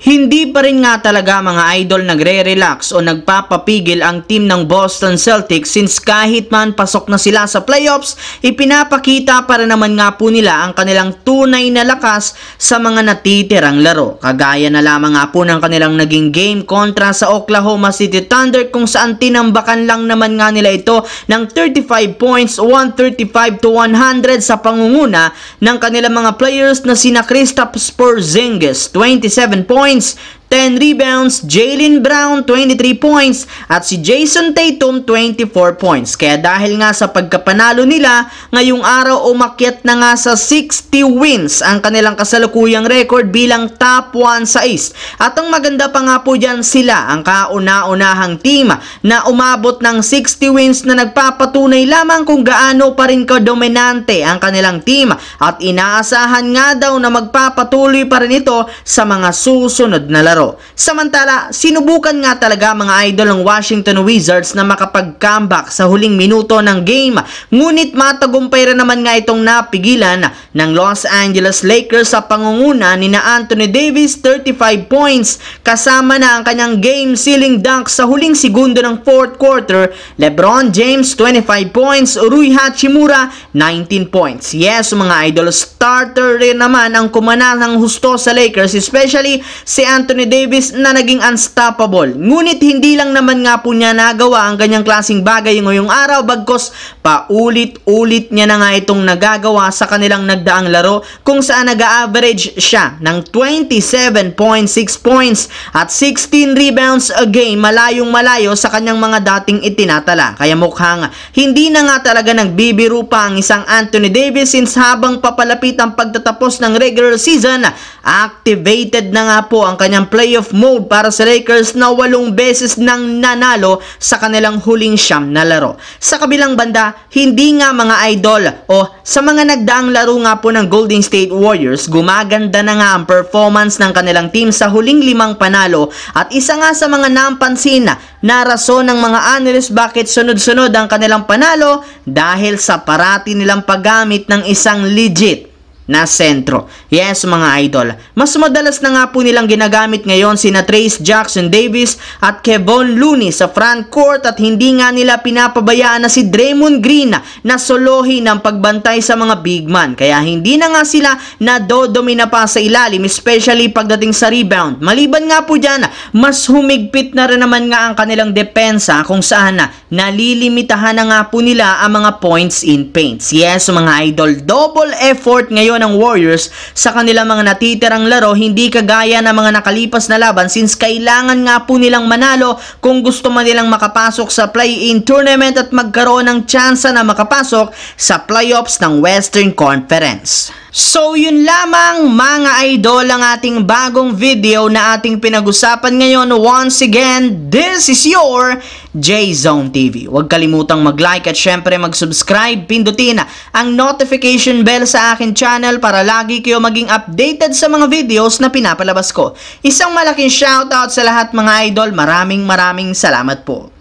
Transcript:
Hindi pa rin nga talaga mga idol nagre-relax o nagpapapigil ang team ng Boston Celtics since kahit man pasok na sila sa playoffs, ipinapakita para naman nga po nila ang kanilang tunay na lakas sa mga natitirang laro. Kagaya na lamang nga po ng kanilang naging game kontra sa Oklahoma City Thunder kung saan tinambakan lang naman nga nila ito ng 35 points, 135-100 sa pangunguna ng kanilang mga players na sina Kristaps Porzingis, 27 points, 10 rebounds, Jaylen Brown 23 points at si Jason Tatum 24 points. Kaya dahil nga sa pagkapanalo nila, ngayong araw umakyat na nga sa 60 wins ang kanilang kasalukuyang record bilang top 1 sa East. At ang maganda pa nga po dyan, sila ang kauna-unahang team na umabot ng 60 wins na nagpapatunay lamang kung gaano pa rin kadominante ang kanilang team at inaasahan nga daw na magpapatuloy pa rin ito sa mga susunod na laro. Samantala, sinubukan nga talaga mga idol ng Washington Wizards na makapag-comeback sa huling minuto ng game. Ngunit matagumpay rin naman nga itong napigilan ng Los Angeles Lakers sa pangunguna ni na Anthony Davis 35 points kasama na ang kanyang game-sealing dunk sa huling segundo ng fourth quarter. LeBron James 25 points, Rui Hachimura 19 points. Yes mga idol, starter rin naman ang kumana ng husto sa Lakers, especially si Anthony Davis na naging unstoppable. Ngunit hindi lang naman nga po niya nagawa ang ganyang klaseng bagay ngayong araw, bagkos paulit-ulit niya na nga itong nagagawa sa kanilang nagdaang laro kung saan nag-average siya ng 27.6 points at 16 rebounds a game, malayong malayo sa kanyang mga dating itinatala. Kaya mukhang hindi na nga talaga nagbibiro pa ang isang Anthony Davis since habang papalapit ang pagtatapos ng regular season, activated na nga po ang kanyang playoff mode para sa Lakers na 8 beses nang nanalo sa kanilang huling 9 na laro. Sa kabilang banda, hindi nga mga idol o sa mga nagdaang laro nga po ng Golden State Warriors, gumaganda na nga ang performance ng kanilang team sa huling 5 panalo at isa nga sa mga napansin na rason ng mga analysts bakit sunod-sunod ang kanilang panalo dahil sa parati nilang paggamit ng isang legit na sentro. Yes mga idol, mas madalas na nga po nilang ginagamit ngayon sina Trayce Jackson-Davis at Kevon Looney sa front court at hindi nga nila pinapabayaan na si Draymond Green na solohin ang pagbantay sa mga big man. Kaya hindi na nga sila nadodomina pa sa ilalim, especially pagdating sa rebound. Maliban nga po dyan, mas humigpit na rin naman nga ang kanilang depensa kung saan nalilimitahan na nga po nila ang mga points in paints. Yes mga idol, double effort ngayon ng Warriors sa kanilang mga natitirang laro, hindi kagaya ng mga nakalipas na laban since kailangan nga po nilang manalo kung gusto man nilang makapasok sa play-in tournament at magkaroon ng tsansa na makapasok sa playoffs ng Western Conference. So yun lamang mga idol ang ating bagong video na ating pinag-usapan ngayon. Once again, this is your J-Zone TV. Huwag kalimutang mag-like at syempre mag-subscribe. Pindutin ang notification bell sa akin channel para lagi kayo maging updated sa mga videos na pinapalabas ko. Isang malaking shoutout sa lahat mga idol. Maraming salamat po.